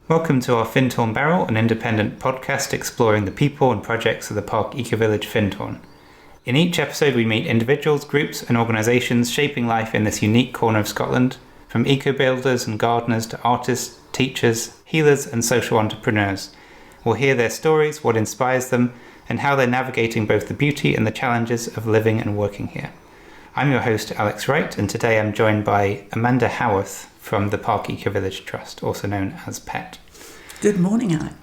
Welcome to our Findhorn Barrel, an independent podcast exploring the people and projects of the Park Ecovillage Findhorn. In each episode we meet individuals, groups and organisations shaping life in this unique corner of Scotland, from eco-builders and gardeners to artists, teachers, healers and social entrepreneurs. We'll hear their stories, what inspires them, and how they're navigating both the beauty and the challenges of living and working here. I'm your host, Alex Wright, and today I'm joined by Amanda Haworth from the Park Ecovillage Trust, also known as PET. Good morning, Alex.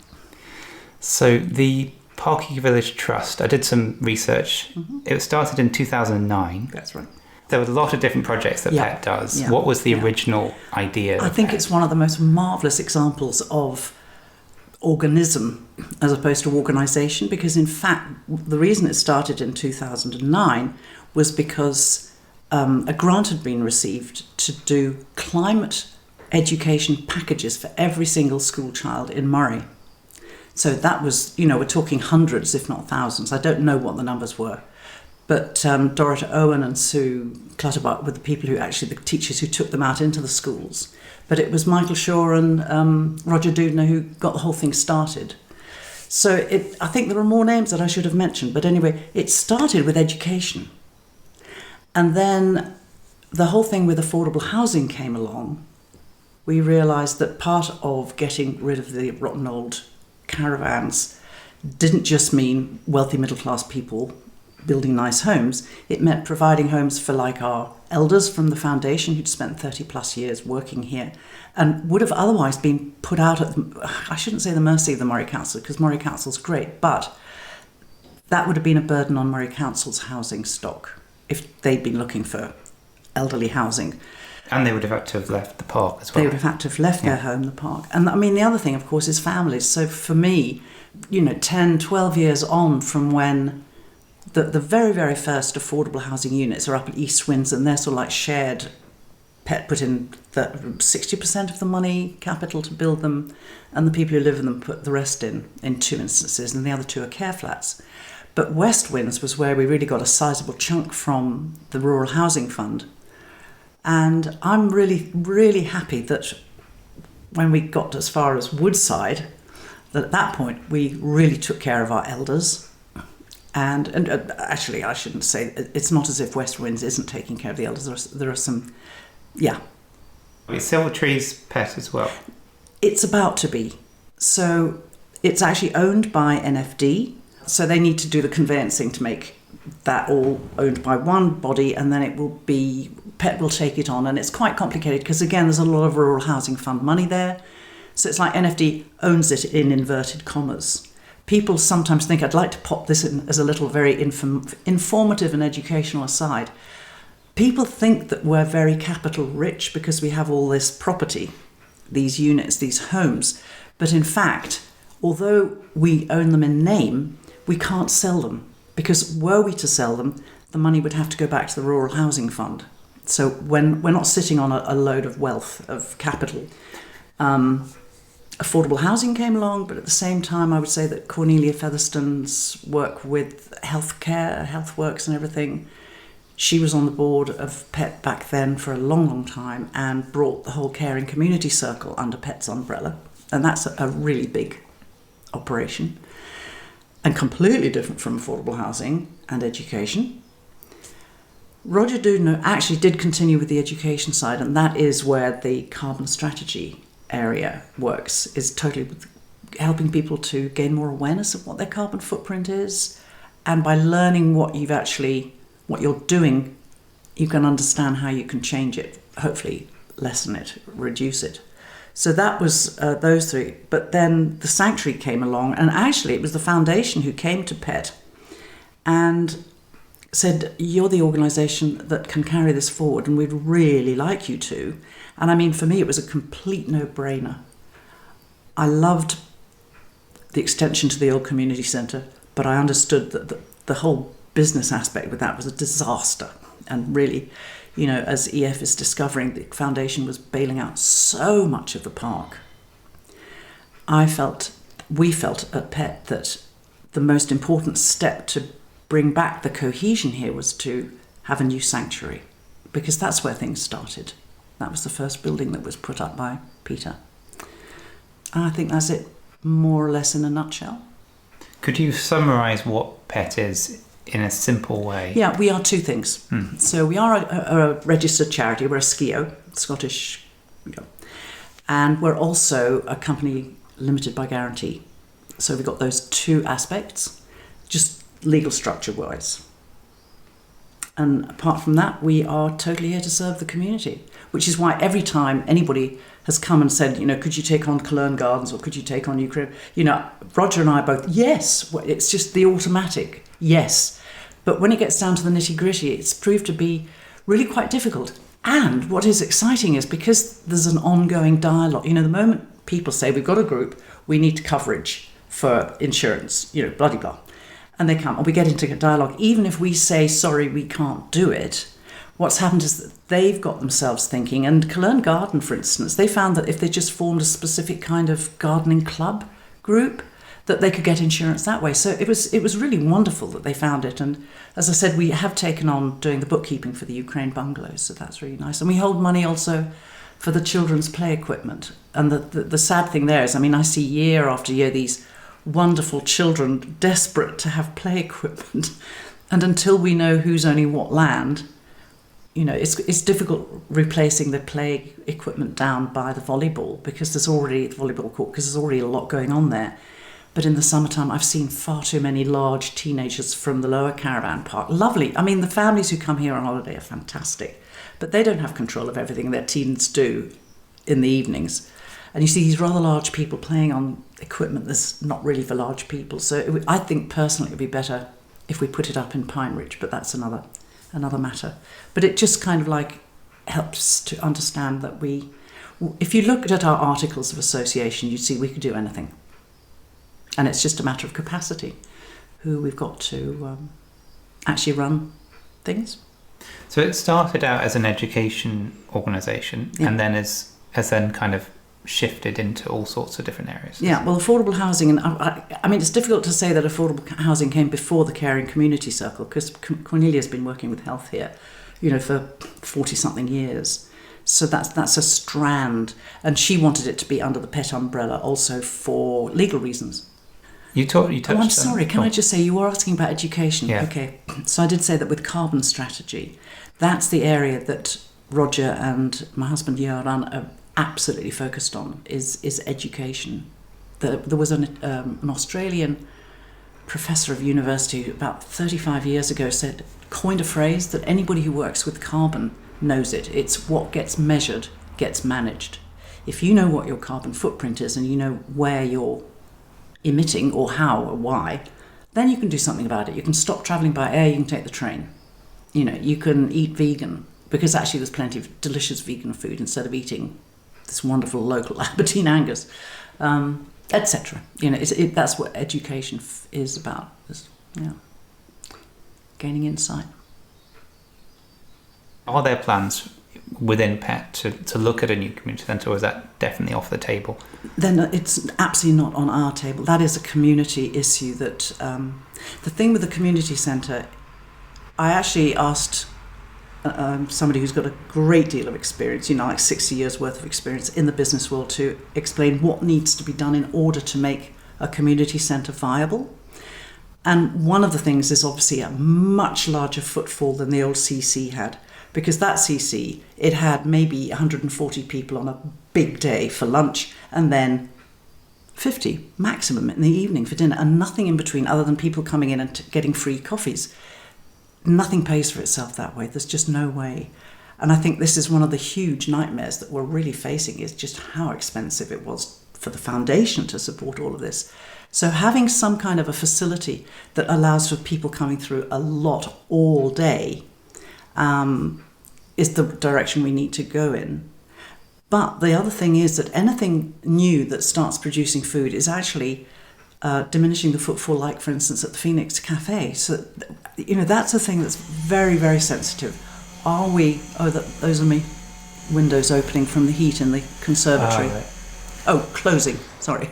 So the Park Ecovillage Trust, I did some research. It was started in 2009. That's right. There were a lot of different projects that PET does. What was the original idea? I think it's one of the most marvellous examples of organism as opposed to organisation, because in fact the reason it started in 2009 was because a grant had been received to do climate education packages for every single school child in Moray. So that was, we're talking hundreds, if not thousands. I don't know what the numbers were. But Dorota Owen and Sue Clutterbuck were the the teachers who took them out into the schools. But it was Michael Shaw and Roger Dudner who got the whole thing started. So I think there are more names that I should have mentioned. But anyway, it started with education. And then the whole thing with affordable housing came along. We realised that part of getting rid of the rotten old caravans didn't just mean wealthy middle class people building nice homes. It meant providing homes for our elders from the foundation who'd spent 30 plus years working here and would have otherwise been put out at, I shouldn't say the mercy of the Moray Council, because Moray Council's great, but that would have been a burden on Moray Council's housing stock if they'd been looking for elderly housing. And they would have had to have left the park as well. They would have had to have left their home, the park. And I mean, the other thing, of course, is families. So for me, 10, 12 years on from when the very, very first affordable housing units are up at East Windsor, and they're sort of like shared. PET put in 60% of the money capital to build them, and the people who live in them put the rest in two instances, and the other two are care flats. But West Winds was where we really got a sizable chunk from the Rural Housing Fund. And I'm really, really happy that when we got as far as Woodside, that at that point we really took care of our elders. And actually, I shouldn't say, it's not as if West Winds isn't taking care of the elders. There are some, Is Silver Trees PET as well? It's about to be. So it's actually owned by NFD. So they need to do the conveyancing to make that all owned by one body, and then PET will take it on. And it's quite complicated because, again, there's a lot of Rural Housing Fund money there. So it's like NFD owns it in inverted commas. People sometimes think, I'd like to pop this in as a little very informative and educational aside. People think that we're very capital rich because we have all this property, these units, these homes. But in fact, although we own them in name, we can't sell them, because were we to sell them, the money would have to go back to the Rural Housing Fund. So when we're not sitting on a load of wealth, of capital. Affordable housing came along, but at the same time, I would say that Cornelia Featherstone's work with healthcare, healthworks and everything, she was on the board of PET back then for a long, long time and brought the whole caring community circle under PET's umbrella. And that's a really big operation and completely different from affordable housing and education. Roger Dudner actually did continue with the education side, and that is where the carbon strategy area works, is totally helping people to gain more awareness of what their carbon footprint is. And by learning what you're doing, you can understand how you can change it, hopefully lessen it, reduce it. So that was those three. But then the sanctuary came along, and actually it was the foundation who came to PET and said, you're the organisation that can carry this forward and we'd really like you to. And I mean, for me, it was a complete no-brainer. I loved the extension to the old community centre, but I understood that the whole business aspect with that was a disaster. And really, as EF is discovering, the foundation was bailing out so much of the park. We felt at PET that the most important step to bring back the cohesion here was to have a new sanctuary, because that's where things started. That was the first building that was put up by Peter. I think that's it, more or less in a nutshell. Could you summarise what PET is in a simple way? Yeah, we are two things. So we are a registered charity. We're a SCIO, Scottish, and we're also a company limited by guarantee. So we've got those two aspects, just legal structure-wise. And apart from that, we are totally here to serve the community, which is why every time anybody has come and said, could you take on Cologne Gardens or could you take on Ukraine? Roger and I both, yes. It's just the automatic, yes. But when it gets down to the nitty-gritty, it's proved to be really quite difficult. And what is exciting is because there's an ongoing dialogue. The moment people say, we've got a group, we need coverage for insurance, blah, blah, blah. And they come, or we get into a dialogue, even if we say, sorry, we can't do it, what's happened is that they've got themselves thinking. And Cologne Garden, for instance, they found that if they just formed a specific kind of gardening club group, that they could get insurance that way. So it was really wonderful that they found it. And as I said, we have taken on doing the bookkeeping for the Ukraine bungalows, so that's really nice. And we hold money also for the children's play equipment. And the sad thing there is, I see year after year these wonderful children desperate to have play equipment, and until we know who's owning what land, it's difficult replacing the play equipment down by the volleyball because there's already the volleyball court because there's already a lot going on there. But in the summertime, I've seen far too many large teenagers from the lower caravan park. Lovely. The families who come here on holiday are fantastic, but they don't have control of everything their teens do in the evenings. And you see these rather large people playing on equipment that's not really for large people. So I think personally it would be better if we put it up in Pine Ridge, but that's another matter. But it just kind of helps to understand that if you looked at our articles of association, you'd see we could do anything. And it's just a matter of capacity, who we've got to actually run things. So it started out as an education organisation, and then has then kind of shifted into all sorts of different areas. Yeah, well, affordable housing, and it's difficult to say that affordable housing came before the Caring Community Circle, because Cornelia's been working with health here, for 40-something years. So that's a strand, and she wanted it to be under the PET umbrella also for legal reasons. You touched I'm sorry, can I just say, you were asking about education? Yeah. Okay, so I did say that with carbon strategy, that's the area that Roger and my husband Göran are absolutely focused on, is education. There was an Australian professor of university who about 35 years ago coined a phrase that anybody who works with carbon knows it. It's what gets measured gets managed. If you know what your carbon footprint is and you know where you're emitting or how or why, then you can do something about it. You can stop travelling by air, you can take the train. You can eat vegan, because actually there's plenty of delicious vegan food instead of eating this wonderful local Aberdeen Angus, etc. That's what education is about, gaining insight. Are there plans within PET to look at a new community centre, or is that definitely off the table? Then it's absolutely not on our table. That is a community issue. That the thing with the community centre, I actually asked somebody who's got a great deal of experience, 60 years worth of experience in the business world, to explain what needs to be done in order to make a community centre viable. And one of the things is obviously a much larger footfall than the old CC had, because that CC, it had maybe 140 people on a big day for lunch, and then 50 maximum in the evening for dinner, and nothing in between other than people coming in and getting free coffees. Nothing pays for itself that way. There's just no way. And I think this is one of the huge nightmares that we're really facing, is just how expensive it was for the foundation to support all of this. So having some kind of a facility that allows for people coming through a lot all day is the direction we need to go in. But the other thing is that anything new that starts producing food is actually diminishing the footfall, like, for instance, at the Phoenix Cafe. So, that's a thing that's very, very sensitive. Are we... those are me windows opening from the heat in the conservatory. Right. Closing, sorry.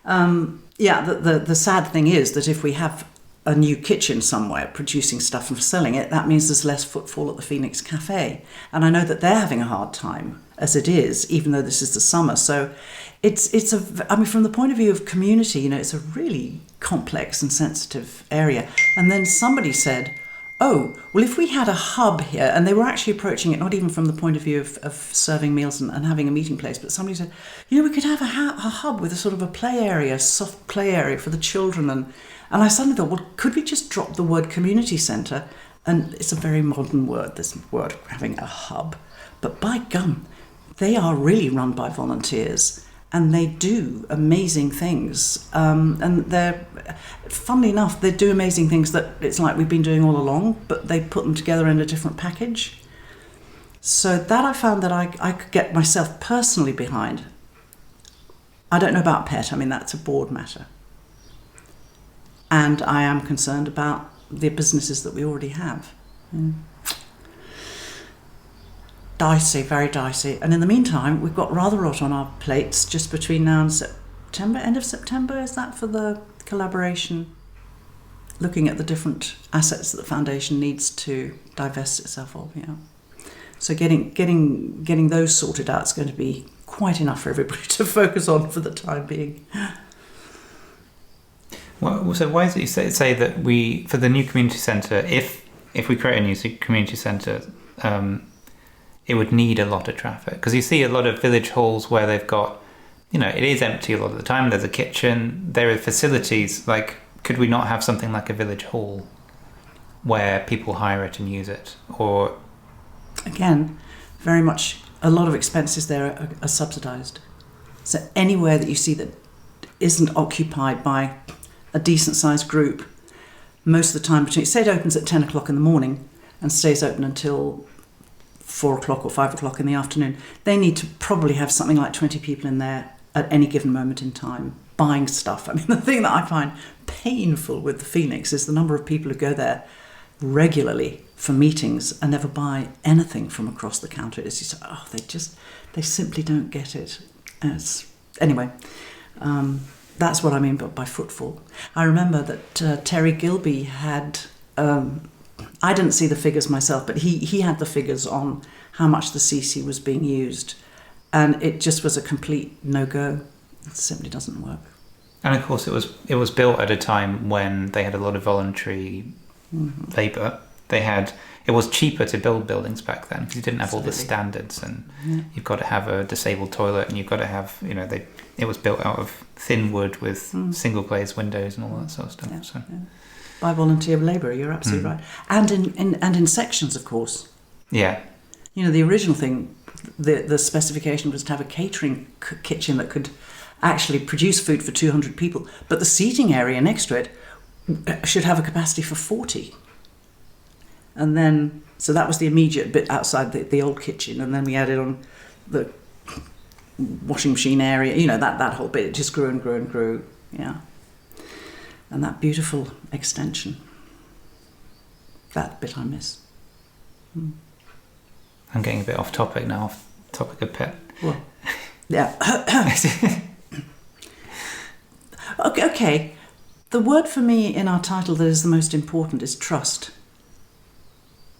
The sad thing is that if we have a new kitchen somewhere producing stuff and selling it, that means there's less footfall at the Phoenix Cafe. And I know that they're having a hard time. as it is, even though this is the summer. So from the point of view of community, it's a really complex and sensitive area. And then somebody said, oh, well, if we had a hub here, and they were actually approaching it not even from the point of view of serving meals and having a meeting place, but somebody said, we could have a hub with a sort of a play area, soft play area for the children. And I suddenly thought, well, could we just drop the word community centre? And it's a very modern word, this word, having a hub. But by gum, they are really run by volunteers. And they do amazing things. And funnily enough, they do amazing things that it's like we've been doing all along, but they put them together in a different package. So that I found that I could get myself personally behind. I don't know about PET, that's a board matter. And I am concerned about the businesses that we already have. Dicey, very dicey. And in the meantime, we've got rather a lot on our plates just between now and September, end of September, is that for the collaboration? Looking at the different assets that the foundation needs to divest itself of, So getting those sorted out is going to be quite enough for everybody to focus on for the time being. Well, so why is it you say that for the new community centre, if we create a new community centre, it would need a lot of traffic? Because you see a lot of village halls where they've got, it is empty a lot of the time. There's a kitchen, there are facilities. Like, could we not have something like a village hall where people hire it and use it? Or again, very much a lot of expenses there are subsidised. So anywhere that you see that isn't occupied by a decent sized group, most of the time, say it opens at 10 o'clock in the morning and stays open until 4 o'clock or 5 o'clock in the afternoon, they need to probably have something like 20 people in there at any given moment in time buying stuff. The thing that I find painful with the Phoenix is the number of people who go there regularly for meetings and never buy anything from across the counter. It's just, they simply don't get it. Anyway, that's what I mean by footfall. I remember that Terry Gilby had... I didn't see the figures myself, but he had the figures on how much the CC was being used, and it just was a complete no-go. It simply doesn't work. And of course, it was built at a time when they had a lot of voluntary labour. It was cheaper to build buildings back then because you didn't have all the standards, and you've got to have a disabled toilet, and you've got to have it was built out of thin wood with single glazed windows and all that sort of stuff. Yeah, so. yeah. By volunteer labour, you're absolutely right. And in sections, of course. Yeah. The original thing, the specification was to have a catering kitchen that could actually produce food for 200 people, but the seating area next to it should have a capacity for 40. And then, so that was the immediate bit outside the old kitchen, and then we added on the washing machine area, that whole bit. It just grew and grew and grew, yeah. And that beautiful extension, that bit I miss. I'm getting a bit off topic now, off topic of PET. Well, yeah. Okay. The word for me in our title that is the most important is trust.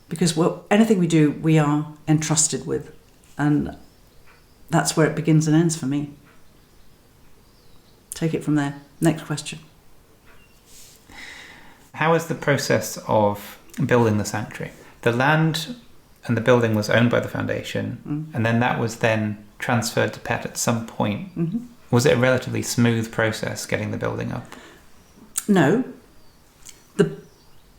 Because anything we do, we are entrusted with. And that's where it begins and ends for me. Take it from there. Next question. How is the process of building the sanctuary? The land and the building was owned by the foundation, and then that was then transferred to PET at some point. Mm-hmm. Was it a relatively smooth process getting the building up? No. The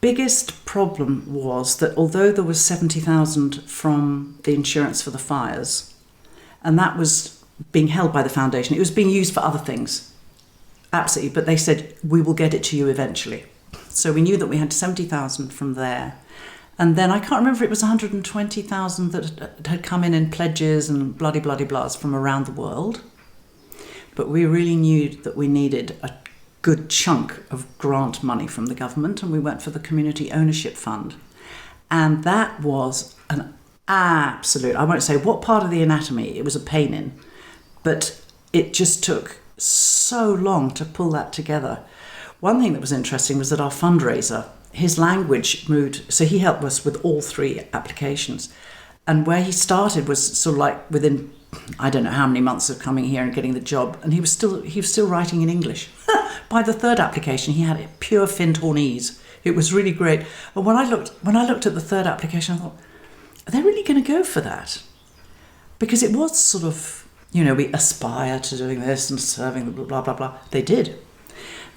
biggest problem was that although there was 70,000 from the insurance for the fires, and that was being held by the foundation, it was being used for other things. Absolutely. But they said, we will get it to you eventually. So we knew that we had 70,000 from there. And then I can't remember if it was 120,000 that had come in pledges and bloody-blahs from around the world. But we really knew that we needed a good chunk of grant money from the government, and we went for the Community Ownership Fund. And that was an absolute, I won't say what part of the anatomy it was a pain in, but it just took so long to pull that together. One thing that was interesting was that our fundraiser, his language moved, so he helped us with all 3 applications. And where he started was sort of like within, I don't know how many months of coming here and getting the job, and he was still writing in English. By the third application, he had it pure Findhornese. It was really great. And when I looked at the third application, I thought, are they really going to go for that? Because it was sort of, we aspire to doing this and serving blah, blah, blah, blah. They did.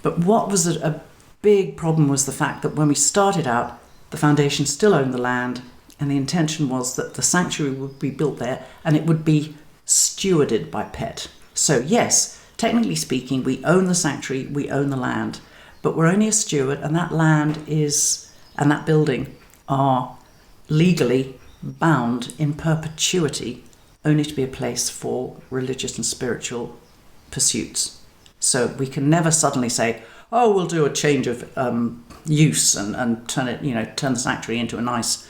But what was a big problem was the fact that when we started out, the foundation still owned the land, and the intention was that the sanctuary would be built there and it would be stewarded by PET. So yes, technically speaking, we own the sanctuary, we own the land, but we're only a steward, and that land and that building are legally bound in perpetuity only to be a place for religious and spiritual pursuits. So we can never suddenly say, oh, we'll do a change of use and turn the sanctuary into a nice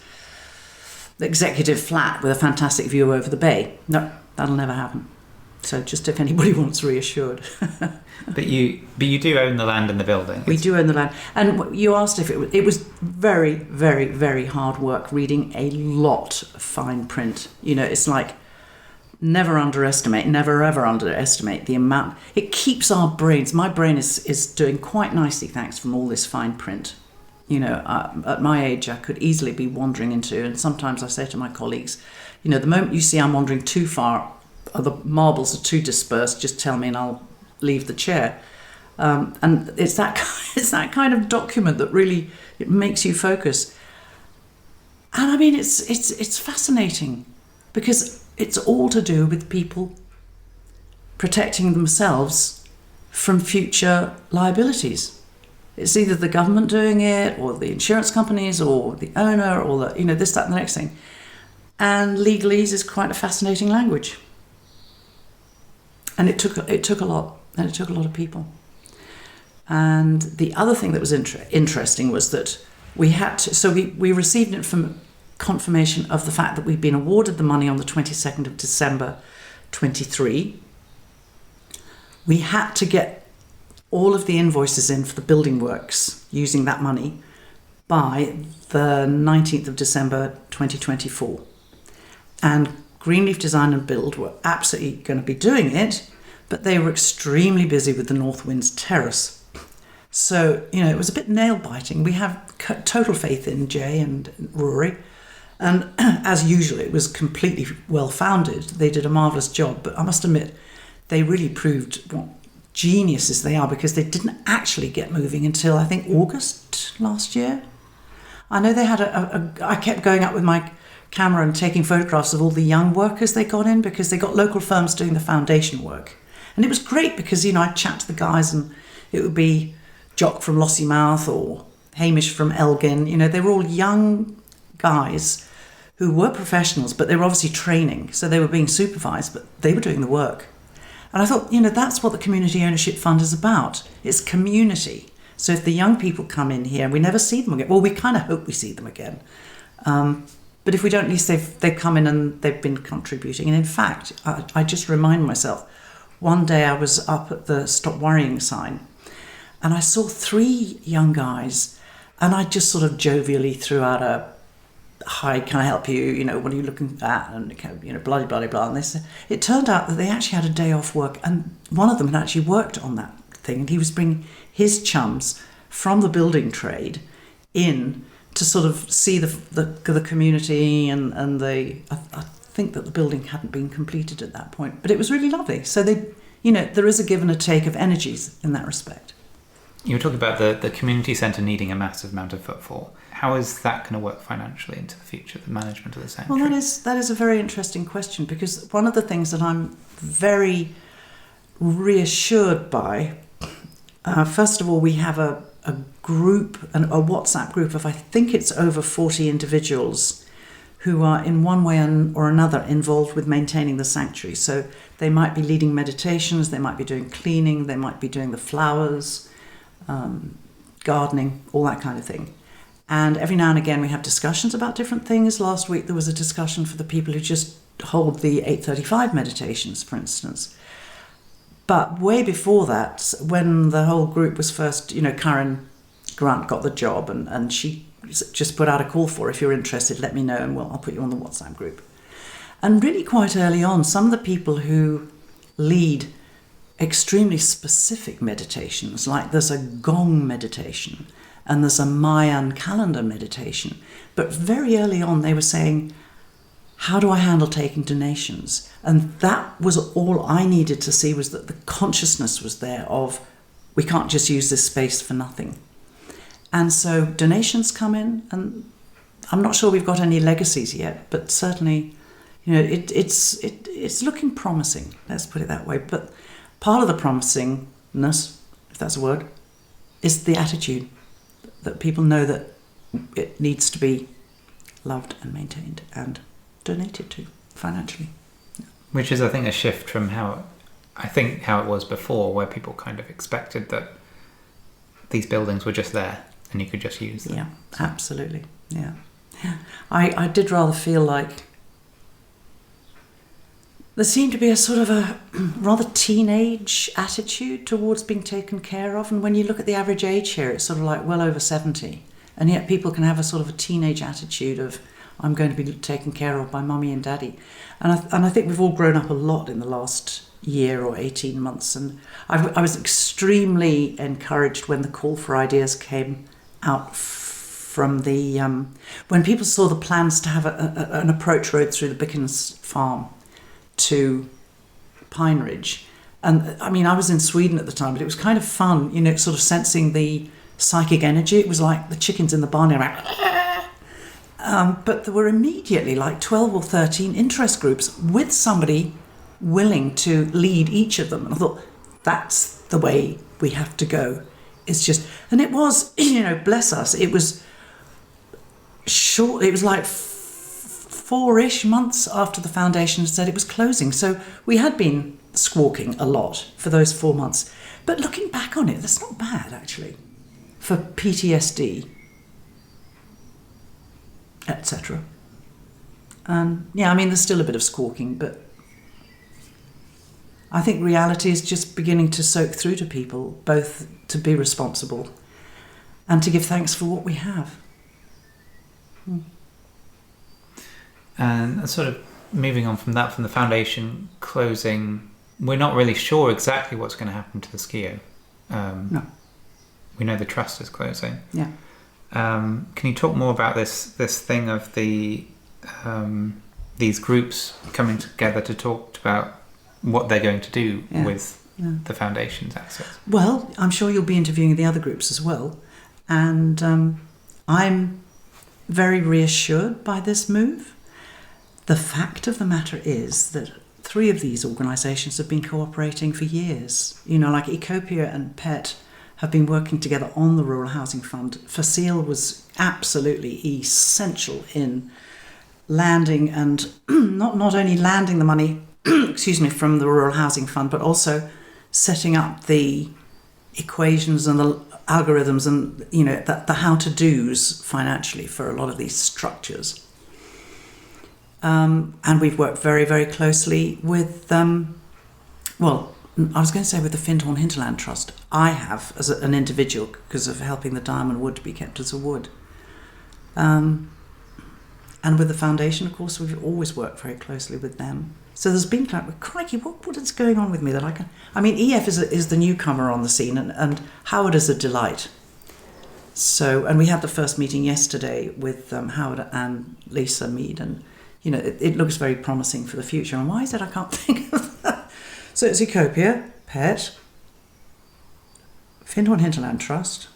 executive flat with a fantastic view over the bay. No, that'll never happen. So just if anybody wants reassured. But you do own the land and the building. We do own the land. And you asked if it was very, very, very hard work reading a lot of fine print. It's like never ever underestimate the amount. It keeps our brains. My brain is doing quite nicely thanks from all this fine print. At my age, I could easily be wandering into, and sometimes I say to my colleagues, the moment you see I'm wandering too far, or the marbles are too dispersed, just tell me and I'll leave the chair. And it's that kind of document that really it makes you focus. And I mean, it's fascinating because it's all to do with people protecting themselves from future liabilities. It's either the government doing it, or the insurance companies, or the owner, or the this, that, and the next thing. And legalese is quite a fascinating language. And it took a lot, and it took a lot of people. And the other thing that was interesting was that we had to. So we received confirmation of the fact that we'd been awarded the money on the 22nd of December, 23. We had to get all of the invoices in for the building works using that money by the 19th of December 2024. And Greenleaf Design and Build were absolutely going to be doing it, but they were extremely busy with the North Winds Terrace. So, it was a bit nail-biting. We have total faith in Jay and Rory, and as usual, it was completely well-founded. They did a marvellous job, but I must admit, they really proved what geniuses they are, because they didn't actually get moving until I think August last year. I know they had I kept going up with my camera and taking photographs of all the young workers they got in, because they got local firms doing the foundation work. And it was great because, I'd chat to the guys and it would be Jock from Lossiemouth or Hamish from Elgin. They were all young guys who were professionals, but they were obviously training. So they were being supervised, but they were doing the work. And I thought, that's what the Community Ownership Fund is about. It's community. So if the young people come in here and we never see them again, well, we kind of hope we see them again. But if we don't, at least they've come in and they've been contributing. And in fact, I just remind myself, one day I was up at the Stop Worrying sign and I saw 3 young guys, and I just sort of jovially threw out a, hi, can I help you? What are you looking at? And, blah, blah, blah. And they said, it turned out that they actually had a day off work, and one of them had actually worked on that thing, and he was bringing his chums from the building trade in to sort of see the community and I think that the building hadn't been completed at that point, but it was really lovely. So there is a give and a take of energies in that respect. You were talking about the community centre needing a massive amount of footfall. How is that going to work financially into the future, the management of the sanctuary? Well, that is a very interesting question, because one of the things that I'm very reassured by, first of all, we have a group, a WhatsApp group of, I think it's over 40 individuals who are in one way or another involved with maintaining the sanctuary. So they might be leading meditations, they might be doing cleaning, they might be doing the flowers, gardening, all that kind of thing. And every now and again we have discussions about different things. Last week there was a discussion for the people who just hold the 8:35 meditations, for instance. But way before that, when the whole group was first, Karen Grant got the job, and she just put out a call for, if you're interested, let me know, and I'll put you on the WhatsApp group. And really quite early on, some of the people who lead extremely specific meditations, like there's a gong meditation and there's a Mayan calendar meditation, but very early on they were saying, how do I handle taking donations? And that was all I needed to see, was that the consciousness was there of, we can't just use this space for nothing. And so donations come in, and I'm not sure we've got any legacies yet, but certainly, it's looking promising, let's put it that way. But part of the promisingness, if that's a word, is the attitude that people know that it needs to be loved and maintained and donated to financially. Which is, I think, a shift from how it was before, where people kind of expected that these buildings were just there and you could just use them. Yeah, absolutely. Yeah. I did rather feel like there seemed to be a sort of a rather teenage attitude towards being taken care of. And when you look at the average age here, it's sort of like well over 70. And yet people can have a sort of a teenage attitude of, I'm going to be taken care of by mummy and daddy. And I think we've all grown up a lot in the last year or 18 months. And I was extremely encouraged when the call for ideas came out from the... when people saw the plans to have an approach road through the Bickens farm to Pine Ridge. And I mean, I was in Sweden at the time, but it was kind of fun, sort of sensing the psychic energy. It was like the chickens in the barn. But there were immediately like 12 or 13 interest groups with somebody willing to lead each of them. And I thought, that's the way we have to go. It's just, and it was, bless us, it was short. It was like 4-ish months after the foundation said it was closing. So we had been squawking a lot for those 4 months. But looking back on it, that's not bad, actually, for PTSD, etc. And there's still a bit of squawking, but I think reality is just beginning to soak through to people, both to be responsible and to give thanks for what we have. And sort of moving on from that, from the foundation closing, we're not really sure exactly what's going to happen to the Skio. No. We know the trust is closing. Yeah. Can you talk more about this thing of the these groups coming together to talk about what they're going to do with the foundation's assets? Well, I'm sure you'll be interviewing the other groups as well, and I'm very reassured by this move. The fact of the matter is that 3 of these organisations have been cooperating for years. Like Ecopia and PET have been working together on the Rural Housing Fund. Facile was absolutely essential in landing and not only landing the money, from the Rural Housing Fund, but also setting up the equations and the algorithms and, the how-to-dos financially for a lot of these structures. And we've worked very, very closely with, I was going to say with the Findhorn Hinterland Trust. I have as an individual, because of helping the diamond wood to be kept as a wood. And with the foundation, of course, we've always worked very closely with them. So there's been crikey, what is going on with me that I can... EF is the newcomer on the scene, and Howard is a delight. So, and we had the first meeting yesterday with Howard and Lisa Mead, and it looks very promising for the future. And why is it I can't think of that? So it's Ecopia, PET, Findhorn Hinterland Trust,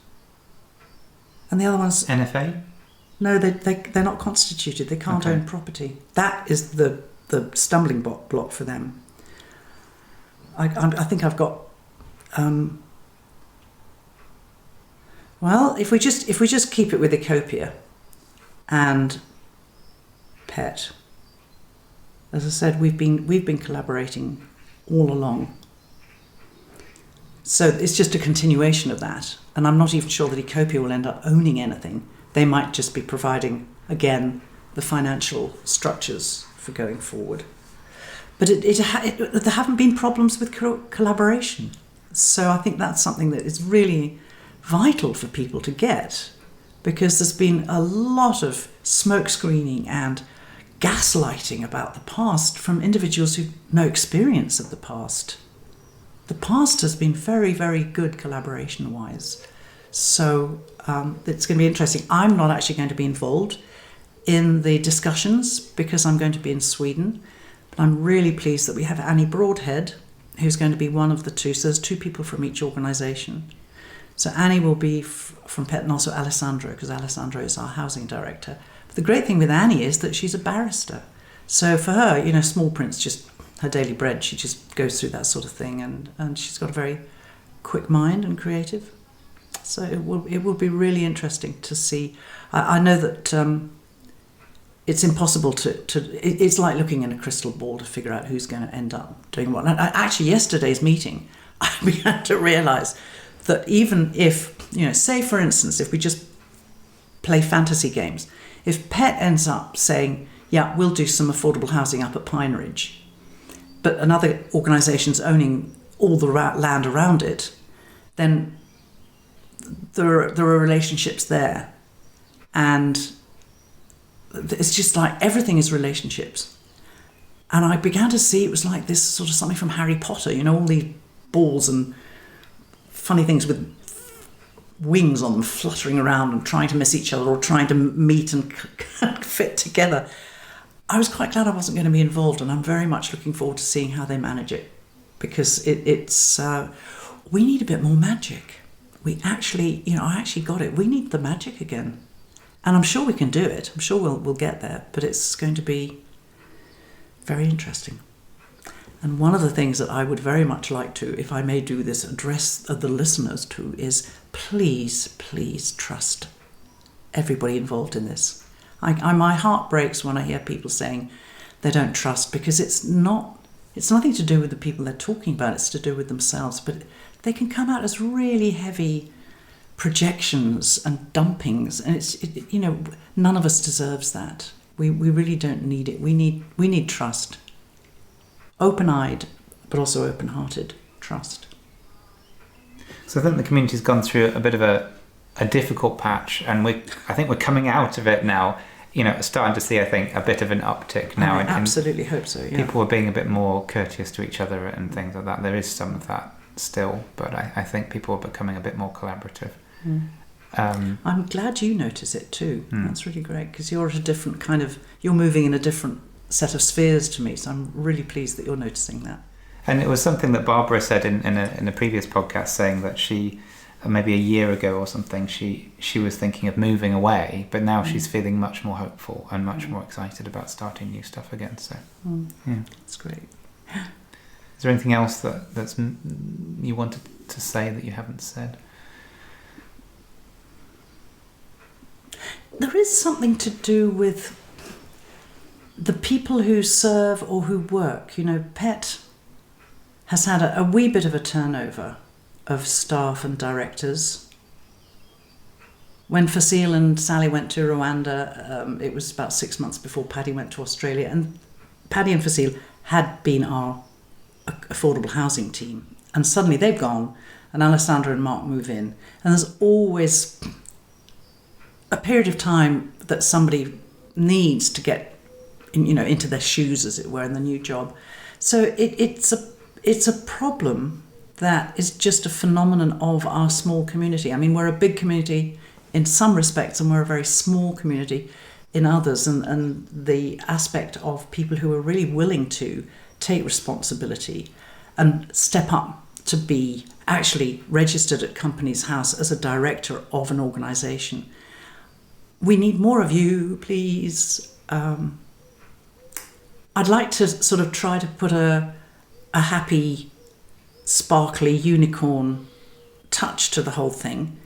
and the other one's... NFA? No, they're not constituted. They can't own property. That is the stumbling block for them. I think I've got... if we just keep it with Ecopia and PET, as I said, we've been collaborating all along. So it's just a continuation of that. And I'm not even sure that Ecopia will end up owning anything. They might just be providing, again, the financial structures for going forward. But there haven't been problems with collaboration. So I think that's something that is really vital for people to get, because there's been a lot of smoke screening and gaslighting about the past from individuals who've no experience of the past. The past has been very, very good collaboration-wise. So it's going to be interesting. I'm not actually going to be involved in the discussions because I'm going to be in Sweden. But I'm really pleased that we have Annie Broadhead, who's going to be one of the two. So there's two people from each organisation. So Annie will be from PET and also Alessandro, because Alessandro is our housing director. But the great thing with Annie is that she's a barrister. So for her, small print's just her daily bread. She just goes through that sort of thing, and she's got a very quick mind and creative. So it will be really interesting to see. I know that it's impossible it's like looking in a crystal ball to figure out who's going to end up doing what. And actually, yesterday's meeting, I began to realise that even if, say for instance, if we just play fantasy games, if PET ends up saying, yeah, we'll do some affordable housing up at Pine Ridge, but another organisation's owning all the land around it, then there are relationships there. And it's just like everything is relationships. And I began to see it was like this sort of something from Harry Potter, all these balls and funny things with wings on them fluttering around and trying to miss each other or trying to meet and fit together. I was quite glad I wasn't going to be involved, and I'm very much looking forward to seeing how they manage it, because it's we need a bit more magic. We actually, I actually got it. We need the magic again, and I'm sure we can do it. I'm sure we'll get there, but it's going to be very interesting. And one of the things that I would very much like to, if I may do this, address the listeners to is please, please trust everybody involved in this. My heart breaks when I hear people saying they don't trust, because it's nothing to do with the people they're talking about, it's to do with themselves. But they can come out as really heavy projections and dumpings, and none of us deserves that. We really don't need it. We need trust. Open-eyed, but also open-hearted trust. So I think the community's gone through a bit of a difficult patch, and I think we're coming out of it now. Starting to see, I think, a bit of an uptick now. I absolutely hope so. Yeah. People are being a bit more courteous to each other and things like that. There is some of that still, but I think people are becoming a bit more collaborative. I'm glad you notice it too. That's really great, because you're at a different you're moving in a different set of spheres to me. So I'm really pleased that you're noticing that. And it was something that Barbara said in a previous podcast, saying that she, maybe a year ago or something, she was thinking of moving away, but now she's feeling much more hopeful and much more excited about starting new stuff again. So, yeah, that's great. Is there anything else that's you wanted to say that you haven't said? There is something to do with the people who serve or who work. PET has had a wee bit of a turnover of staff and directors. When Facile and Sally went to Rwanda, it was about 6 months before Paddy went to Australia, and Paddy and Facile had been our affordable housing team, and suddenly they've gone, and Alessandra and Mark move in, and there's always a period of time that somebody needs to get into their shoes, as it were, in the new job. So it's a problem that is just a phenomenon of our small community. I mean, we're a big community in some respects, and we're a very small community in others. And the aspect of people who are really willing to take responsibility and step up to be actually registered at Companies House as a director of an organisation. We need more of you, please. I'd like to sort of try to put a happy, sparkly unicorn touch to the whole thing,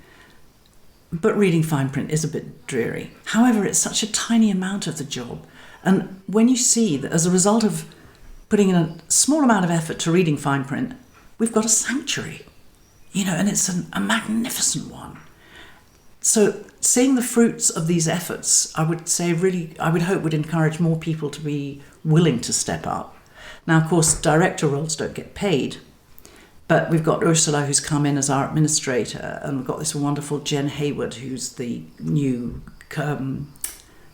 but reading fine print is a bit dreary. However, it's such a tiny amount of the job, and when you see that as a result of putting in a small amount of effort to reading fine print, we've got a sanctuary, and it's a magnificent one. So seeing the fruits of these efforts, I would hope would encourage more people to be willing to step up. Now, of course, director roles don't get paid, but we've got Ursula, who's come in as our administrator, and we've got this wonderful Jen Hayward, who's the new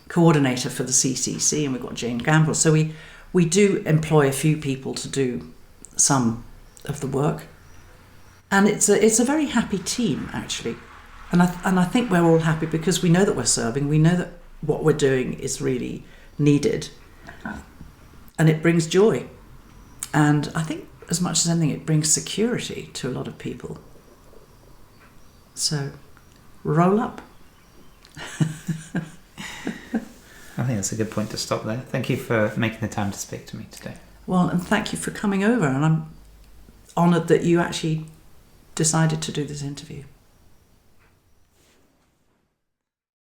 coordinator for the CCC, and we've got Jane Gamble. So we do employ a few people to do some of the work, and it's a very happy team, actually. And I think we're all happy because we know that we're serving. We know that what we're doing is really needed, and it brings joy. And I think, as much as anything, it brings security to a lot of people. So, roll up. I think that's a good point to stop there. Thank you for making the time to speak to me today. Well, and thank you for coming over. And I'm honoured that you actually decided to do this interview.